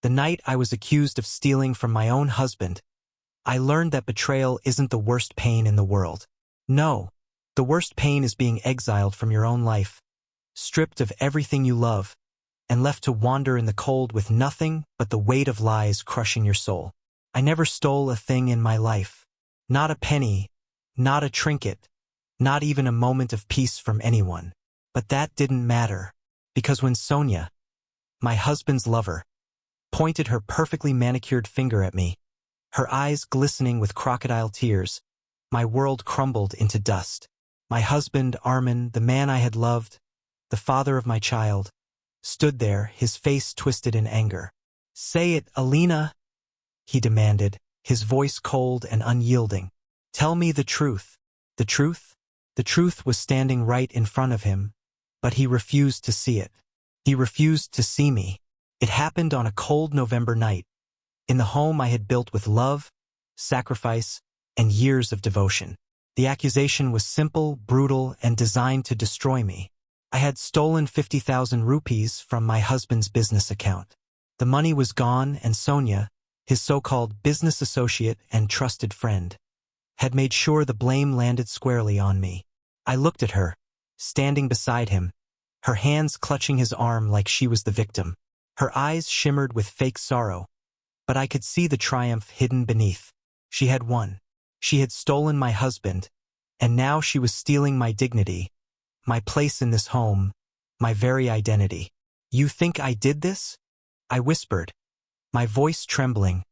The night I was accused of stealing from my own husband, I learned that betrayal isn't the worst pain in the world. No, the worst pain is being exiled from your own life, stripped of everything you love, and left to wander in the cold with nothing but the weight of lies crushing your soul. I never stole a thing in my life. Not a penny, not a trinket, not even a moment of peace from anyone. But that didn't matter, because when Sonia, my husband's lover, pointed her perfectly manicured finger at me, her eyes glistening with crocodile tears, my world crumbled into dust. My husband, Armin, the man I had loved, the father of my child, stood there, his face twisted in anger. "Say it, Lena," he demanded, his voice cold and unyielding. "Tell me the truth." The truth? The truth was standing right in front of him, but he refused to see it. He refused to see me. It happened on a cold November night, in the home I had built with love, sacrifice, and years of devotion. The accusation was simple, brutal, and designed to destroy me. I had stolen 50,000 rupees from my husband's business account. The money was gone, and Sonia, his so-called business associate and trusted friend, had made sure the blame landed squarely on me. I looked at her, standing beside him, her hands clutching his arm like she was the victim. Her eyes shimmered with fake sorrow, but I could see the triumph hidden beneath. She had won. She had stolen my husband, and now she was stealing my dignity, my place in this home, my very identity. "You think I did this?" I whispered, my voice trembling,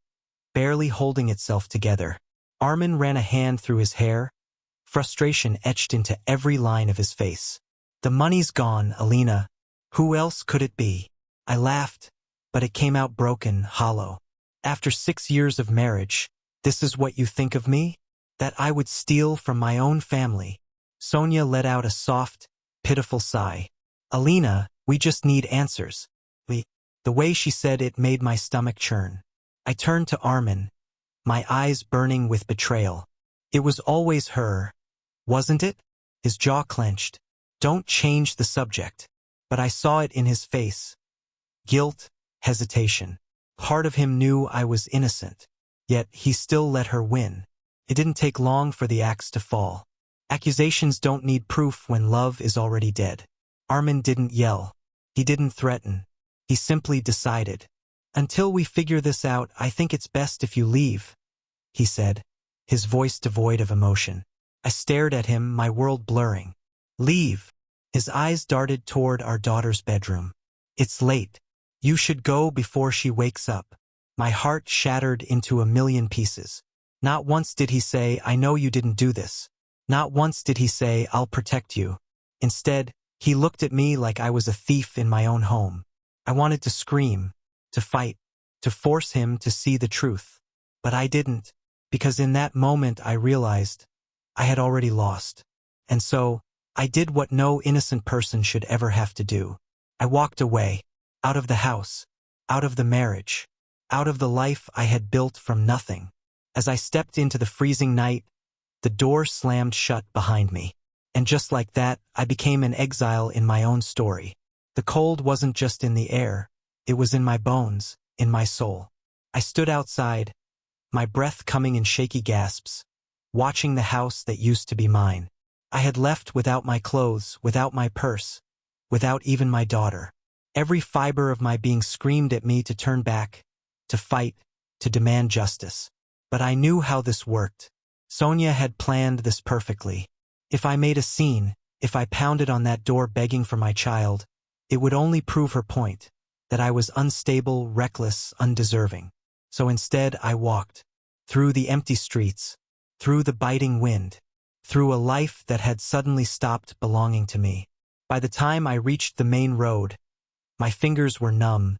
barely holding itself together. Armin ran a hand through his hair, frustration etched into every line of his face. "The money's gone, Lena. Who else could it be?" I laughed, but it came out broken, hollow. "After 6 years of marriage, this is what you think of me? That I would steal from my own family?" Sonia let out a soft, pitiful sigh. "Lena, we just need answers." The way she said it made my stomach churn. I turned to Armin, my eyes burning with betrayal. "It was always her, wasn't it?" His jaw clenched. "Don't change the subject." But I saw it in his face. Guilt, hesitation. Part of him knew I was innocent, yet he still let her win. It didn't take long for the axe to fall. Accusations don't need proof when love is already dead. Armin didn't yell. He didn't threaten. He simply decided. "Until we figure this out, I think it's best if you leave," he said, his voice devoid of emotion. I stared at him, my world blurring. "Leave." His eyes darted toward our daughter's bedroom. "It's late. You should go before she wakes up." My heart shattered into a million pieces. Not once did he say, "I know you didn't do this." Not once did he say, "I'll protect you." Instead, he looked at me like I was a thief in my own home. I wanted to scream, to fight, to force him to see the truth. But I didn't, because in that moment I realized I had already lost. And so, I did what no innocent person should ever have to do. I walked away, out of the house, out of the marriage, out of the life I had built from nothing. As I stepped into the freezing night, the door slammed shut behind me. And just like that, I became an exile in my own story. The cold wasn't just in the air, it was in my bones, in my soul. I stood outside, my breath coming in shaky gasps, watching the house that used to be mine. I had left without my clothes, without my purse, without even my daughter. Every fiber of my being screamed at me to turn back, to fight, to demand justice. But I knew how this worked. Sonia had planned this perfectly. If I made a scene, if I pounded on that door begging for my child, it would only prove her point, that I was unstable, reckless, undeserving. So instead I walked, through the empty streets, through the biting wind, through a life that had suddenly stopped belonging to me. By the time I reached the main road, my fingers were numb,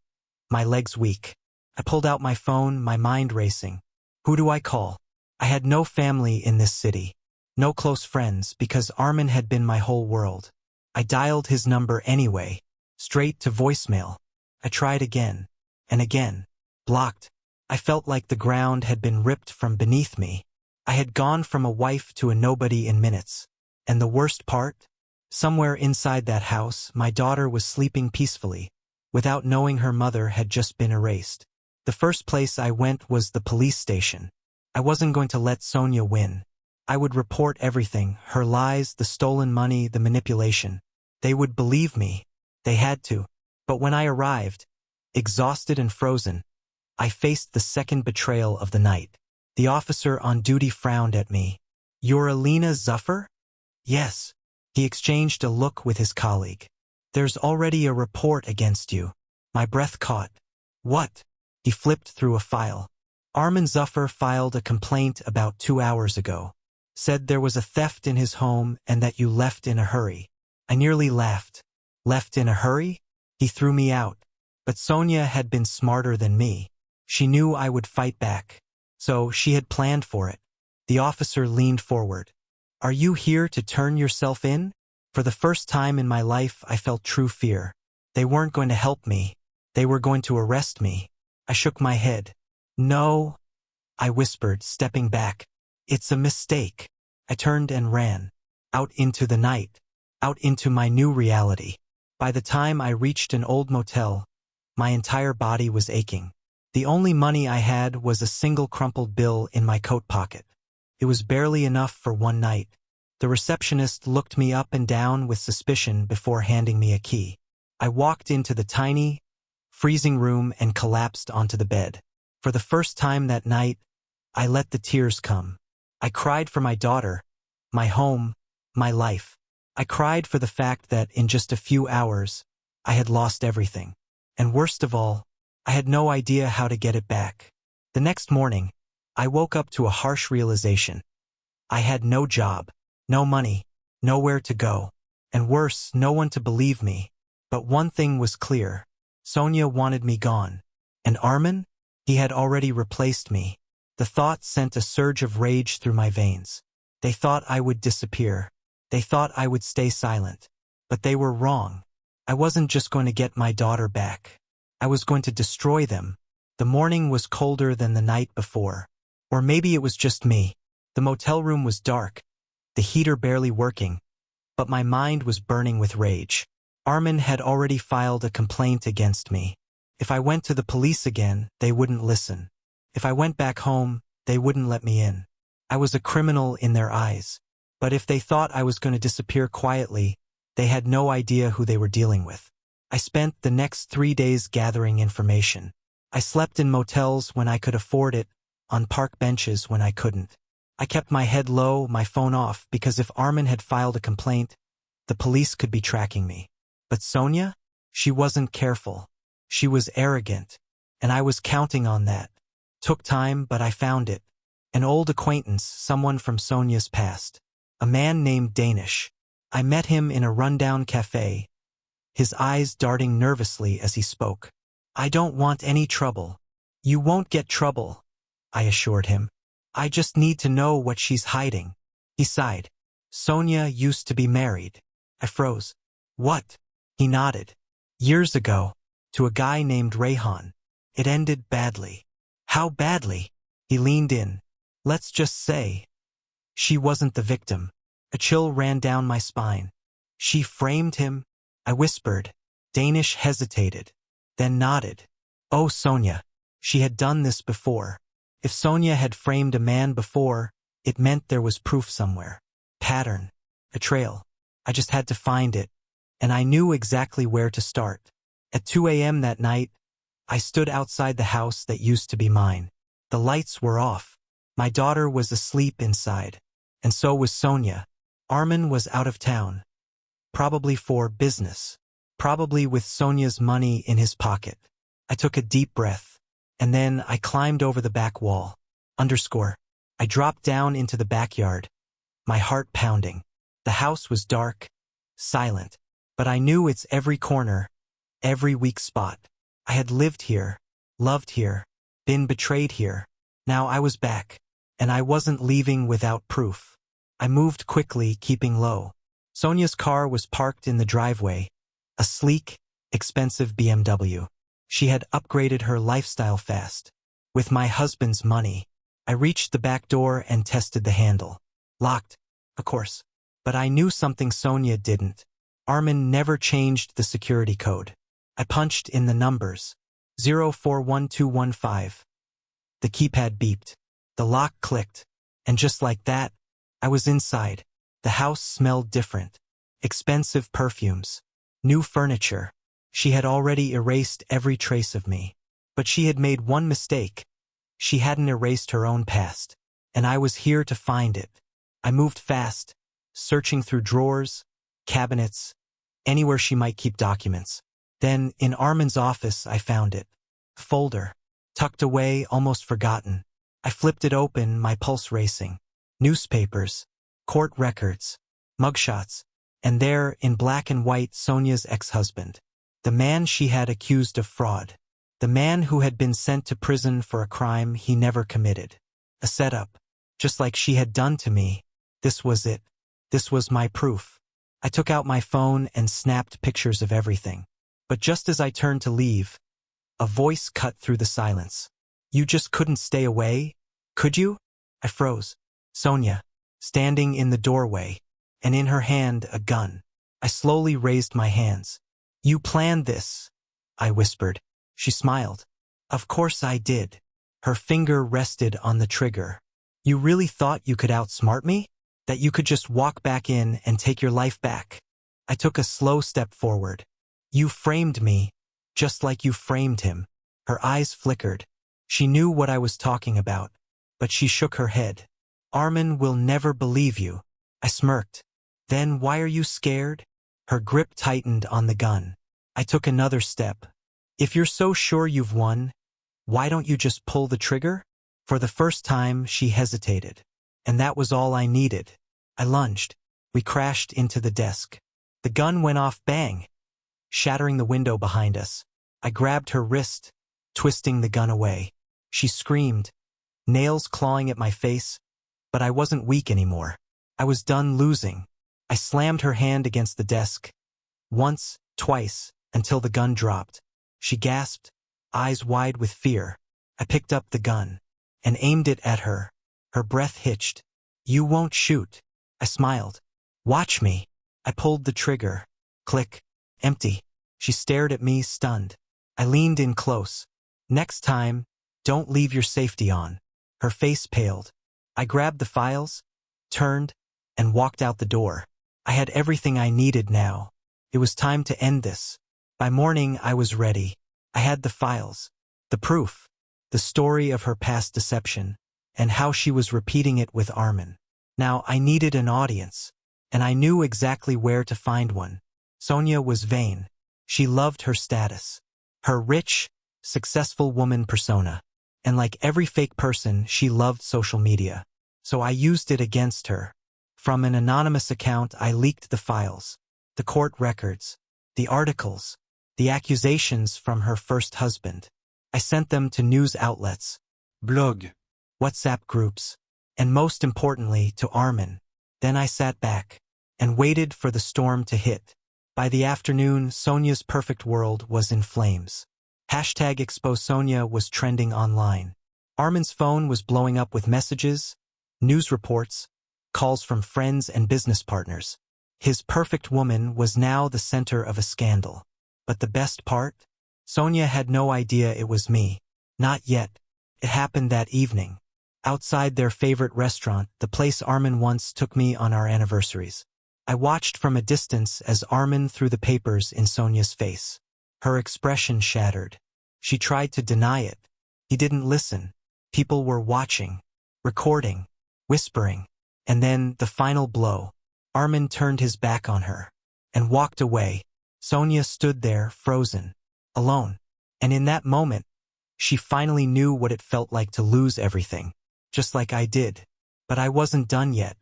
my legs weak. I pulled out my phone, my mind racing. Who do I call? I had no family in this city, no close friends, because Armin had been my whole world. I dialed his number anyway, straight to voicemail. I tried again, and again. Blocked. I felt like the ground had been ripped from beneath me. I had gone from a wife to a nobody in minutes. And the worst part? Somewhere inside that house, my daughter was sleeping peacefully, without knowing her mother had just been erased. The first place I went was the police station. I wasn't going to let Sonia win. I would report everything, her lies, the stolen money, the manipulation. They would believe me. They had to. But when I arrived, exhausted and frozen, I faced the second betrayal of the night. The officer on duty frowned at me. "You're Lena Zuffer?" "Yes." He exchanged a look with his colleague. "There's already a report against you." My breath caught. "What?" He flipped through a file. "Armin Zuffer filed a complaint about 2 hours ago. Said there was a theft in his home and that you left in a hurry." I nearly laughed. Left in a hurry? He threw me out. But Sonia had been smarter than me. She knew I would fight back. So she had planned for it. The officer leaned forward. "Are you here to turn yourself in?" For the first time in my life, I felt true fear. They weren't going to help me. They were going to arrest me. I shook my head. "No," I whispered, stepping back. "It's a mistake." I turned and ran. Out into the night. Out into my new reality. By the time I reached an old motel, my entire body was aching. The only money I had was a single crumpled bill in my coat pocket. It was barely enough for one night. The receptionist looked me up and down with suspicion before handing me a key. I walked into the tiny, freezing room and collapsed onto the bed. For the first time that night, I let the tears come. I cried for my daughter, my home, my life. I cried for the fact that in just a few hours, I had lost everything. And worst of all, I had no idea how to get it back. The next morning, I woke up to a harsh realization. I had no job, no money, nowhere to go, and worse, no one to believe me. But one thing was clear. Sonia wanted me gone. And Armin? He had already replaced me. The thought sent a surge of rage through my veins. They thought I would disappear. They thought I would stay silent. But they were wrong. I wasn't just going to get my daughter back. I was going to destroy them. The morning was colder than the night before. Or maybe it was just me. The motel room was dark, the heater barely working, but my mind was burning with rage. Armin had already filed a complaint against me. If I went to the police again, they wouldn't listen. If I went back home, they wouldn't let me in. I was a criminal in their eyes. But if they thought I was going to disappear quietly, they had no idea who they were dealing with. I spent the next 3 days gathering information. I slept in motels when I could afford it, on park benches when I couldn't. I kept my head low, my phone off, because if Armin had filed a complaint, the police could be tracking me. But Sonia? She wasn't careful. She was arrogant. And I was counting on that. Took time, but I found it. An old acquaintance, someone from Sonia's past. A man named Danish. I met him in a rundown cafe, his eyes darting nervously as he spoke. "I don't want any trouble." "You won't get trouble," I assured him. "I just need to know what she's hiding." He sighed. "Sonia used to be married." I froze. "What?" He nodded. "Years ago, to a guy named Rayhan. It ended badly." "How badly?" He leaned in. "Let's just say, she wasn't the victim." A chill ran down my spine. "She framed him?" I whispered. Danish hesitated, then nodded. "Oh, Sonia. She had done this before." If Sonia had framed a man before, it meant there was proof somewhere. Pattern. A trail. I just had to find it. And I knew exactly where to start. At 2 a.m. that night, I stood outside the house that used to be mine. The lights were off. My daughter was asleep inside. And so was Sonia. Armin was out of town. Probably for business. Probably with Sonia's money in his pocket. I took a deep breath. And then I climbed over the back wall. I dropped down into the backyard, my heart pounding. The house was dark, silent, but I knew its every corner, every weak spot. I had lived here, loved here, been betrayed here. Now I was back, and I wasn't leaving without proof. I moved quickly, keeping low. Sonia's car was parked in the driveway, a sleek, expensive BMW. She had upgraded her lifestyle fast. With my husband's money, I reached the back door and tested the handle. Locked, of course. But I knew something Sonia didn't. Armin never changed the security code. I punched in the numbers. 041215. The keypad beeped. The lock clicked. And just like that, I was inside. The house smelled different. Expensive perfumes. New furniture. She had already erased every trace of me. But she had made one mistake. She hadn't erased her own past. And I was here to find it. I moved fast, searching through drawers, cabinets, anywhere she might keep documents. Then, in Armin's office, I found it. Folder. Tucked away, almost forgotten. I flipped it open, my pulse racing. Newspapers, court records, mugshots, and there, in black and white, Sonia's ex-husband. The man she had accused of fraud. The man who had been sent to prison for a crime he never committed. A setup. Just like she had done to me. This was it. This was my proof. I took out my phone and snapped pictures of everything. But just as I turned to leave, a voice cut through the silence. You just couldn't stay away? Could you? I froze. Sonia, standing in the doorway, and in her hand a gun. I slowly raised my hands. You planned this, I whispered. She smiled. Of course I did. Her finger rested on the trigger. You really thought you could outsmart me? That you could just walk back in and take your life back? I took a slow step forward. You framed me, just like you framed him. Her eyes flickered. She knew what I was talking about, but she shook her head. Armin will never believe you. I smirked. Then why are you scared? Her grip tightened on the gun. I took another step. If you're so sure you've won, why don't you just pull the trigger? For the first time, she hesitated. And that was all I needed. I lunged. We crashed into the desk. The gun went off bang, shattering the window behind us. I grabbed her wrist, twisting the gun away. She screamed, nails clawing at my face, but I wasn't weak anymore. I was done losing. I slammed her hand against the desk. Once, twice, until the gun dropped. She gasped, eyes wide with fear. I picked up the gun and aimed it at her. Her breath hitched. You won't shoot. I smiled. Watch me. I pulled the trigger. Click. Empty. She stared at me, stunned. I leaned in close. Next time, don't leave your safety on. Her face paled. I grabbed the files, turned, and walked out the door. I had everything I needed now. It was time to end this. By morning, I was ready. I had the files, the proof, the story of her past deception, and how she was repeating it with Armin. Now, I needed an audience, and I knew exactly where to find one. Sonia was vain. She loved her status, her rich, successful woman persona. And like every fake person, she loved social media. So I used it against her. From an anonymous account, I leaked the files, the court records, the articles, the accusations from her first husband. I sent them to news outlets, blog, WhatsApp groups, and most importantly, to Armin. Then I sat back and waited for the storm to hit. By the afternoon, Sonia's perfect world was in flames. #ExpoSonia was trending online. Armin's phone was blowing up with messages, news reports, calls from friends and business partners. His perfect woman was now the center of a scandal. But the best part? Sonia had no idea it was me. Not yet. It happened that evening. Outside their favorite restaurant, the place Armin once took me on our anniversaries. I watched from a distance as Armin threw the papers in Sonia's face. Her expression shattered. She tried to deny it. He didn't listen. People were watching, recording, whispering. And then, the final blow. Armin turned his back on her and walked away. Sonia stood there, frozen, alone. And in that moment, she finally knew what it felt like to lose everything, just like I did. But I wasn't done yet,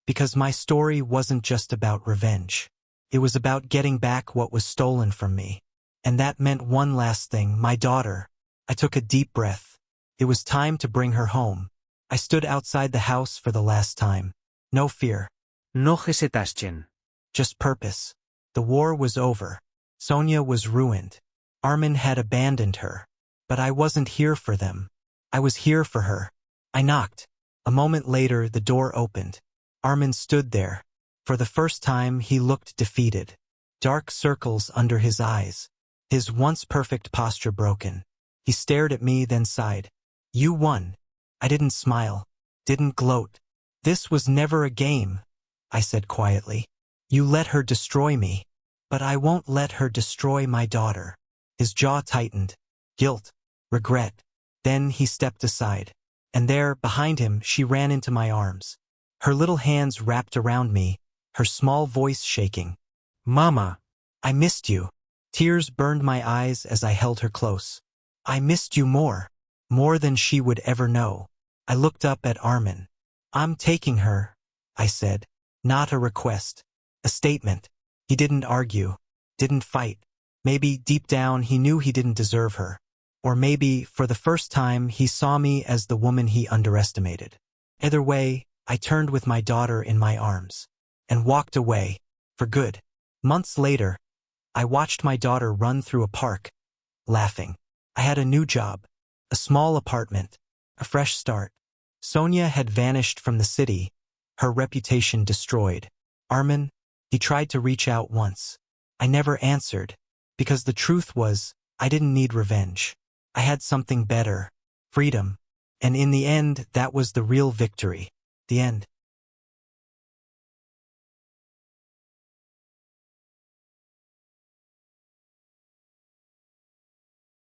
because my story wasn't just about revenge. It was about getting back what was stolen from me. And that meant one last thing, my daughter. I took a deep breath. It was time to bring her home. I stood outside the house for the last time. No fear. No hesitation. Just purpose. The war was over. Sonia was ruined. Armin had abandoned her. But I wasn't here for them. I was here for her. I knocked. A moment later, the door opened. Armin stood there. For the first time, he looked defeated. Dark circles under his eyes. His once perfect posture broken. He stared at me, then sighed. You won. I didn't smile, didn't gloat. This was never a game, I said quietly. You let her destroy me, but I won't let her destroy my daughter. His jaw tightened. Guilt, regret. Then he stepped aside. And there, behind him, she ran into my arms. Her little hands wrapped around me, her small voice shaking. Mama, I missed you. Tears burned my eyes as I held her close. I missed you more than she would ever know. I looked up at Armin. I'm taking her, I said. Not a request. A statement. He didn't argue, didn't fight. Maybe deep down he knew he didn't deserve her. Or maybe, for the first time, he saw me as the woman he underestimated. Either way, I turned with my daughter in my arms. And walked away. For good. Months later, I watched my daughter run through a park, laughing. I had a new job. A small apartment. A fresh start. Sonia had vanished from the city, her reputation destroyed. Armin, he tried to reach out once. I never answered, because the truth was, I didn't need revenge. I had something better. Freedom. And in the end, that was the real victory. The end.